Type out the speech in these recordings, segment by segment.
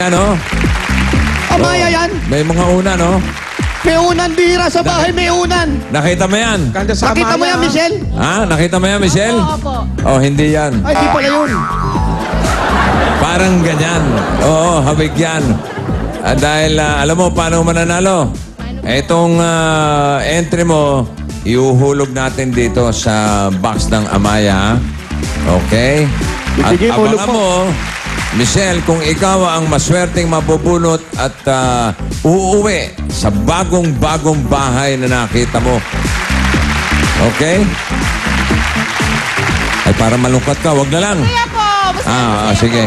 Ano? Amaya yan. May mga una, no? May unan, bihira sa bahay, may unan. Nakita mo yan? Ganda sa Nakita mo yan, Michelle? Ha? Nakita mo yan, Michelle? Opo. Oh, hindi yan. Ay, di pala yun. Parang ganyan. Oo, habig yan. Dahil, alam mo, paano mananalo? Etong entry mo, iuhulog natin dito sa box ng Amaya. Okay? At Sige, hulog abangan mo. mo, Michelle, kung ikaw ang maswerteng mabubunot at uuwi sa bagong-bagong bahay na nakita mo. Okay? Ay, para malungkot ka, wag na lang. Kaya po. Sige.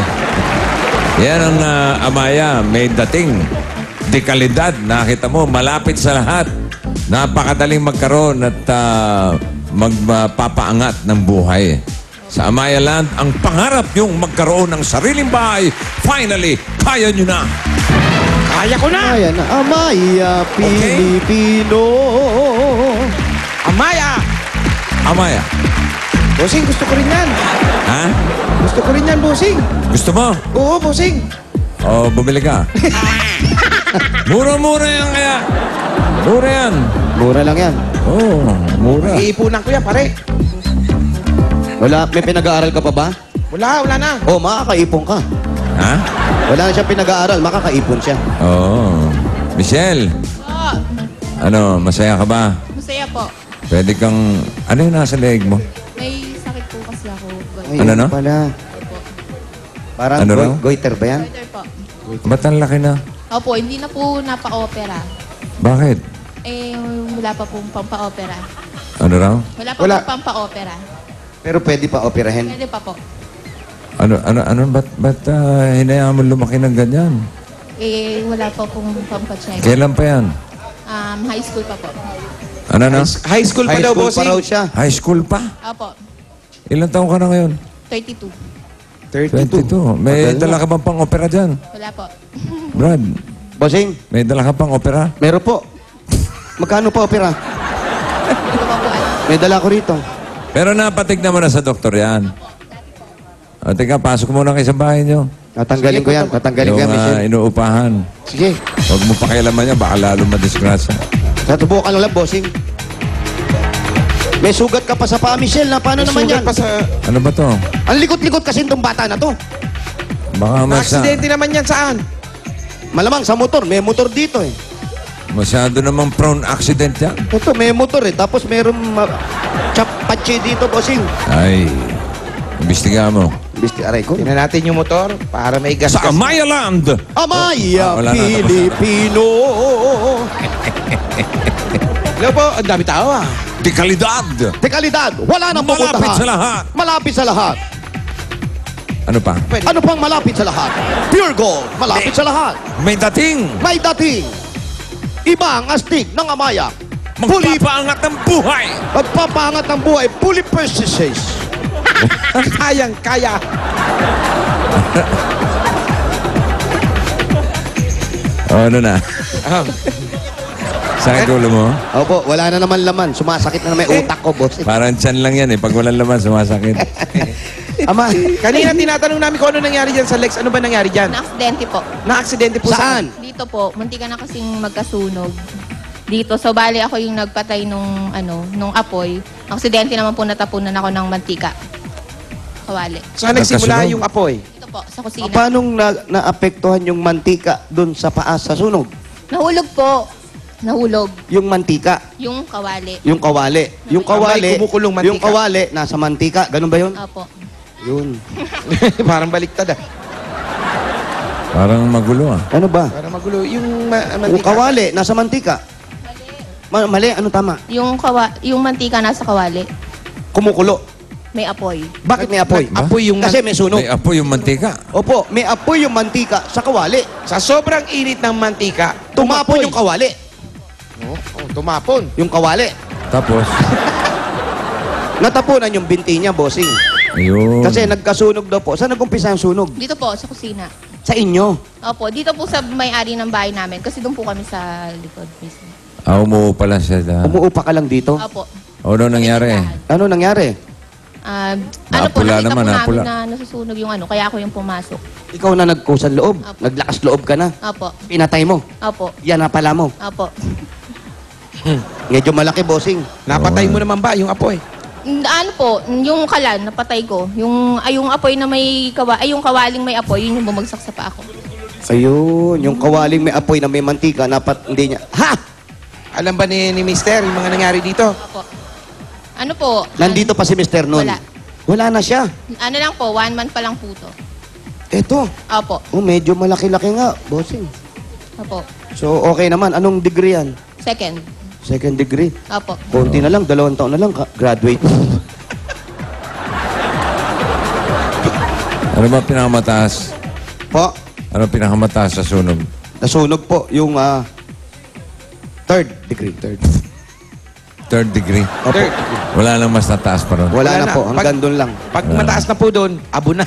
Yan ang Amaya, may dating dekalidad. Nakita mo, malapit sa lahat. Napakadaling magkaroon at magpapaangat ng buhay. Sa Amaya Land, ang pangarap yung magkaroon ng sariling bahay. Finally, kaya nyo na. Kaya ko na! Amaya na. Amaya, Pilipino. Amaya! Amaya. Bossing, gusto ko rin yan. Ha? Gusto ko rin yan, bossing. Gusto mo? Oo, bossing. O, bumili ka. Mura-mura yan kaya. Mura yan. Mura lang yan. Oo, mura. Iipunan ko yan, pare. Wala, may pinag-aaral ka pa ba? Wala na. Oh, makakaipon ka. Ha? Wala na siyang pinag-aaral, makakaipon siya. Oo. Michelle, Po. ano, masaya ka ba? Masaya po. Pwede kang... Ano yung nasa leeg mo? May sakit po kasi ako. Ay, Ano, no? pala. Parang Ano raw? goiter ba yan? Goiter po. Ba't ang laki na? Opo, hindi na po napa-opera. Bakit? Wala pa pong pampa-opera. Ano raw? Wala pa Wala. pong pampa-opera. Pero pwede pa operahin. Pwede pa po. Ba't hinayaan mo lumaki ng ganyan? Wala pa pong pampa-check. Kailan pa yan? High school pa po. Ano na? High school pa High daw, school pa bossing. raw siya. High school pa? Opo. Ilang taon ka na ngayon? 32. 22. May Matagal na. dala ka bang pang opera dyan? Wala po. Brad, Bossing, may dala ka pang opera? meron po. Magkano pa opera? Hindi ko pa po alam. May dala ko rito. Pero napatignan mo na sa doktor yan. O, teka, pasok muna kayo sa bahay nyo. Tatanggalin ko yan. Tatanggalin ko yan, Yung Michelle. inuupahan. Sige. Huwag mo pakialaman yan, baka lalo madisgrasya. Natubukan lang, bossing. May sugat ka pa sa paa, Michelle. Na paano naman Sugat yan? pa sa... Ano ba to? Ang likot-likot kasi itong bata na to. Baka Aksidente naman yan saan? Malamang sa motor. May motor dito eh. masyado namang prone accident yan. Ito, may motor eh. Tapos mayroong chapache dito, bossing. Ay, imbestiga mo. Bisti, aray ko. Tingnan natin yung motor para may gas. Sa Amaya Land! Amaya, Wala na, tapos na. Pilipino. Hello po, ang dami tao ah. Dekalidad! Dekalidad, wala nang pupuntahan. Malapit sa lahat. Malapit sa lahat. Ano pa? Pwede. Ano pang malapit sa lahat? Pure gold, malapit sa lahat. May dating! May dating. Iba ang astig ng Amaya. Magpapaangat ng buhay! Magpapangat ng buhay, fully purchases. Kayang kaya. Ano na? Sakit ulo mo? Opo, wala na naman laman. Sumasakit na may utak ko, boss. Parang tiyan lang yan eh. Pag walang laman, sumasakit. Ama, Kanina tinatanong namin kung ano nangyari dyan sa Lex. Ano ba nangyari dyan? Na-aksidente po. Na-aksidente po saan? Dito po, muntika na kasing magkasunog. Dito, so bali ako yung nagpatay nung apoy. Aksidente naman po natapunan ako ng mantika. Kawali. Saan nagsimula Nagkasunog? yung apoy? Dito po, sa kusina. paano naapektuhan yung mantika doon sa paa sa sunog? Nahulog po. Nahulog. Yung mantika, Yung kawali. yung kawali. Yung kawali, May kumukulong mantika. yung kawali, nasa mantika. Ganun ba yun? Opo. Yun. Parang baliktad ah. Parang magulo ah. Ano ba? Parang magulo. Yung Yung mantika. kawali, nasa mantika. Mali, ano tama? Yung mantika nasa kawali. Kumukulo. May apoy. Bakit may apoy? Apoy yung... Kasi may sunog. May apoy yung mantika. Opo, may apoy yung mantika sa kawali. Sa sobrang init ng mantika, Tumapon yung kawali. tumapon. Yung kawali. Tapos, Natapunan yung binti niya, bossing. ayun. Kasi nagkasunog daw po. Saan nag-umpisa ang sunog? Dito po, sa kusina. Sa inyo. Opo, dito po sa may-ari ng bahay namin. Kasi doon po kami sa likod mismo. Umuo pala siya. Umuupa ka lang dito. Opo. Ano nangyari? Ano nangyari? Ano po, Napula nakita naman, po napula. namin na nasusunog yung ano, kaya ako yung pumasok. Ikaw na nagkusan loob. Apo. Naglakas loob ka na. Opo. Pinatay mo. Opo. Yan na pala mo. Opo. Medyo malaki, bossing. Napatay mo naman ba yung apoy? Ano po, yung kalan, napatay ko. Yung apoy na may yung kawaling may apoy, yun yung bumagsak sa paa ko. Ayun, yung kawaling may apoy na may mantika, hindi niya. Ha! Alam ba ni Mister yung mga nangyari dito? Opo. Ano po? Nandito pa si Mr. Nun. Wala. Wala na siya. Ano lang po, 1 month pa lang po to. Eto. Opo. Oh, medyo malaki-laki nga, bossing. Opo. So, okay naman. Anong degree yan? Second. Second degree. Opo. Konti na lang, 2 taon na lang, graduate. Ano ba pinakamataas? Po, Ano pinakamataas sa sunog? nasunog po yung third degree. Third degree. Opo. Third. Wala nang mas nataas pa ron. Wala Wala na na. po, hanggang doon lang. Pag mataas na po doon, abo na.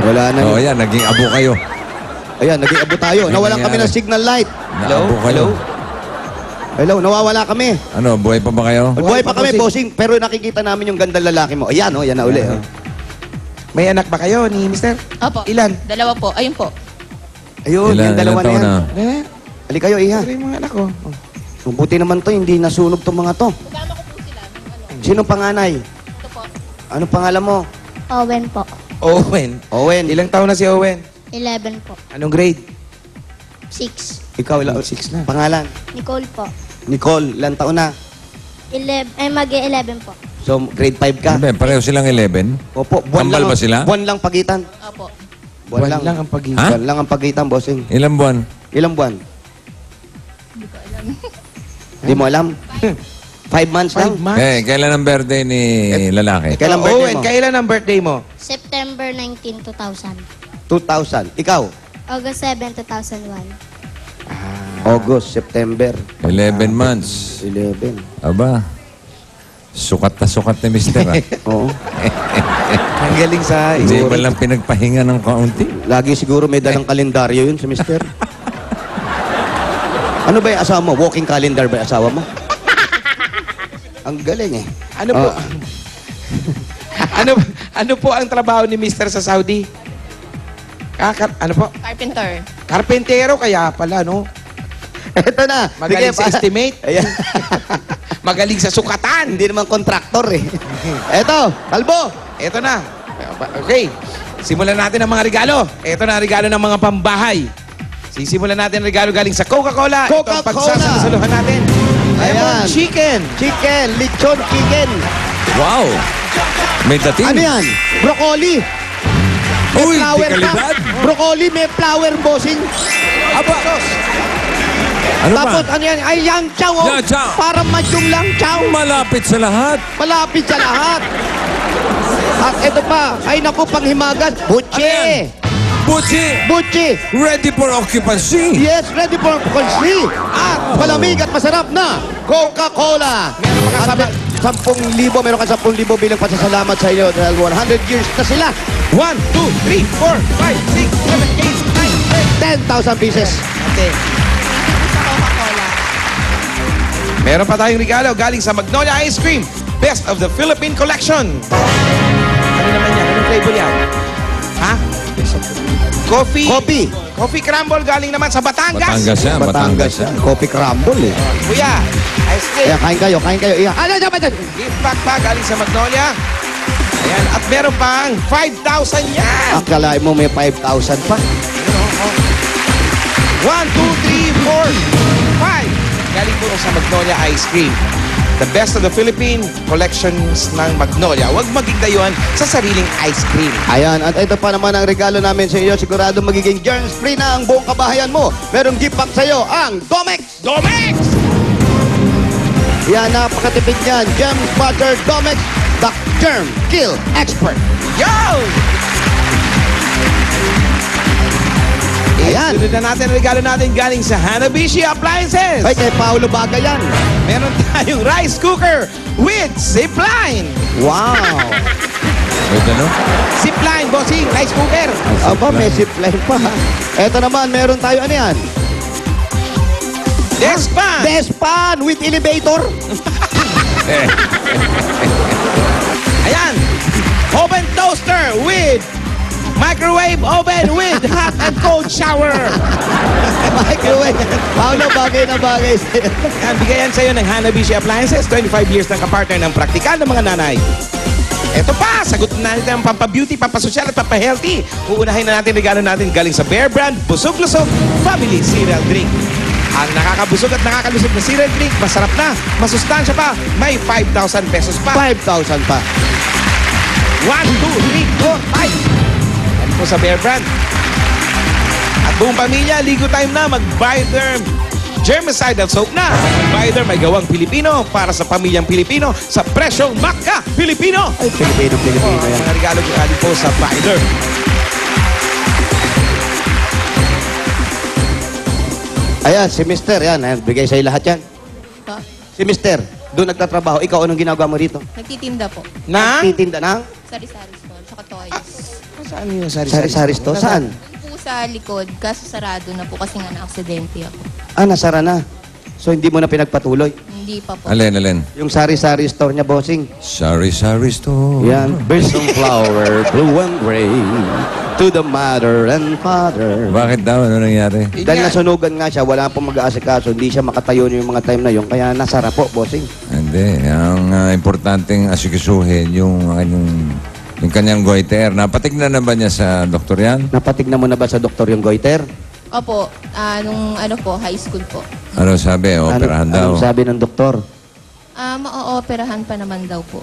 Wala na. Oo, yan. Naging abo kayo. Ayan, naging abo tayo. Ano Nawalan kami ng nangyari? signal light. Naabo kayo. Hello, nawawala kami. Ano, buhay pa ba kayo? Buhay pa kami, bossing. bossing. Pero nakikita namin yung gandang lalaki mo. Ayan, oh, yan na uli. Oh. May anak ba kayo ni Mister? Opo. Ilan? 2 po. Ayun po. Ayun, yung dalawa na taon yan. Eh, Ali kayo, iha. ito yung mga anak ko. Oh. Buti naman to, hindi nasunog tong mga to. Kasama ko po sila. Sino panganay? Ito po. Ano pangalan mo? Owen po. Owen. Owen. Ilang taon na si Owen? 11 po. Anong grade? 6. Ikaw, ilang? 6 na. Pangalan? Nicole po. Nicole, ilang taon na? 11, mag-11 po. So, grade 5 ka? Ano ba, pareho silang 11? Opo, Kambal ba sila? Buwan lang pagitan. Opo. Buwan lang ang pag-ibig. Ha? Buwan lang ang pagitan, bossing. Ilang buwan? Ilang buwan? Hindi mo alam? 5 months lang? 5 months? Kailan ang birthday ni lalaki? Kailan birthday Owen, mo? kailan ang birthday mo? September 19, 2000. 2000. Ikaw? August 7, 2001. August, September. 11 months. 11. Aba, sukat na sukat ni Mister. Ah. Oo. Ang galing sa Hindi ba lang pinagpahinga ng kaunti? Lagi siguro may dalang kalendaryo yun sa mister. Ano ba yung asawa mo? Walking calendar ba yung asawa mo? Ang galing eh. Ano po? Ah. ano po ang trabaho ni Mister sa Saudi? Ano po? Carpenter. Karpentero kaya pala, no? Eto na. Magaling sa estimate. Ayan. Magaling sa sukatan. Hindi naman kontraktor eh. Eto, kalbo. Ito na. Okay. Simulan natin ang mga regalo. Ito na ang regalo ng mga pambahay. Sisimulan natin ang regalo galing sa Coca-Cola. Ito ang Coca-Cola. pagsasalasaluhan natin. Ayan. Chicken. Chicken, lechon, chicken. Wow! May dating. Ano yan? Broccoli. May Uy, flower di pa. kalidad. Broccoli, may flower, bossing. Aba. Ano Tapos ba? ano yan? Ay, yang chow. Oh. Yang chow. Parang madyong lang chow. Malapit sa lahat. Malapit sa lahat. At ito pa, ay naku, panghimagan. Ano yan? Butchi. Butchi! Butchi. Ready for occupancy! Yes, ready for consumption. At malamig at masarap na Coca-Cola. At 10,000, meron ka 10,000 bilang pasasalamat sa iyo dahil 100 years na sila. 1, 2, 3, 4, 5, 6, 7, 8, 9, 10,000 pieces. 10. Okay. Sa Coca-Cola. Meron pa tayong regalo galing sa Magnolia Ice Cream. Best of the Philippine Collection. Ano naman yan? Anong flavor yan? Ha? Coffee. Coffee. Coffee crumble galing naman sa Batangas. Batangas yan, Batangas yan. Coffee crumble eh. Kuya, ice cream. Kaya kain kayo, kain kayo. Iya. Ano, Gift pack pa galing sa Magnolia. Ayan, at meron pang 5,000 yan. Akalain mo may 5,000 pa. 1, 2, 3, 4, 5. Galing po sa Magnolia Ice Cream. The best of the Philippine collections ng Magnolia. Huwag maging dayuhan sa sariling ice cream. Ayan, at ito pa naman ang regalo namin sa iyo. Sigurado magiging germs-free na ang buong kabahayan mo. Merong gift pack sa iyo, ang Domex! Domex! Yan, napakatipid yan. Germ Butter Domex, the Germ Kill Expert. Yo! Ayan. Sunod na natin ang regalo natin galing sa Hanabishi Appliances. Ay, kay Paolo Baga yan. Meron tayong rice cooker with zipline. Wow. Wait, ano? Zipline, bossing, rice cooker. Aba, may zipline pa. Ito naman, meron tayo, ano yan? Despan. Despan with elevator. Ayan! Oven toaster with microwave oven with hot and cold shower. Microwave. Paolo, bagay na bagay sa'yo. Yan, bigayan sa'yo ng Hanabishi Appliances. 25 years ng kapartner ng praktikal ng mga nanay. Ito pa, sagutin natin ang pampabeauty, pampasosyal at pampahealthy. Uunahin na natin regalo natin galing sa Bear Brand Busog-Lusog Family Cereal Drink. Ang nakakabusog at nakakalusog na cereal drink, masarap na, masustansya pa, may 5,000 pesos pa. 5,000 pa. 1, 2, 3, 4, 5. Yan po sa Bear Brand. At buong pamilya, ligo time na, mag-Bioderm Germicidal Soap na. Bioderm may gawang Pilipino para sa pamilyang Pilipino sa presyong Makka Pilipino. Ay, Pilipino Oh, yan. mga regalo galing po sa Bioderm. Ayan, si Mister, yan. Ayan, bigay sa'yo lahat yan. Pa. Si Mister, doon nagtatrabaho. Ikaw, anong ginagawa mo rito? Nagtitinda po. Na? Titinda ng Sari-sari store, tsaka toys. Saan yung sari-sari store. Saan? Doon po sa likod, kaso sarado na po kasi nga na-aksidente ako. Ah, nasara na. So, hindi mo na pinagpatuloy. Hindi pa po. Alin. Yung sari-sari store niya, bossing. Sorry store. Yan. Birds of flower, blue and gray, to the mother and father. Bakit daw? Ano nangyari? Dahil nasunugan nga siya, wala pong mag-aasikaso, hindi siya makatayo yung mga time na yun, kaya nasara po, bossing. Hindi. Ang importanteng asikisuhin yung kanyang goiter. Napatignan na ba niya sa doktor yan? Napatignan mo na ba sa doktor yung goiter? Opo, nung high school po. Ano sabi? Operahan daw. Anong sabi ng doktor? Ma-ooperahan pa naman daw po.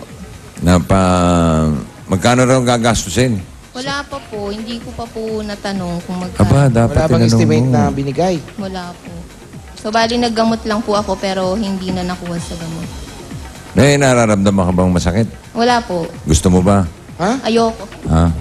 Magkano raw gagastusin? Wala pa po, hindi ko pa po natanong kung magkano. Aba, dapat Wala bang tinanong estimate mo. na binigay? Wala po. So, bali naggamot lang po ako pero hindi na nakuha sa gamot. May nararamdaman ka bang masakit? Wala po. Gusto mo ba? Ha? Ayoko. Ha?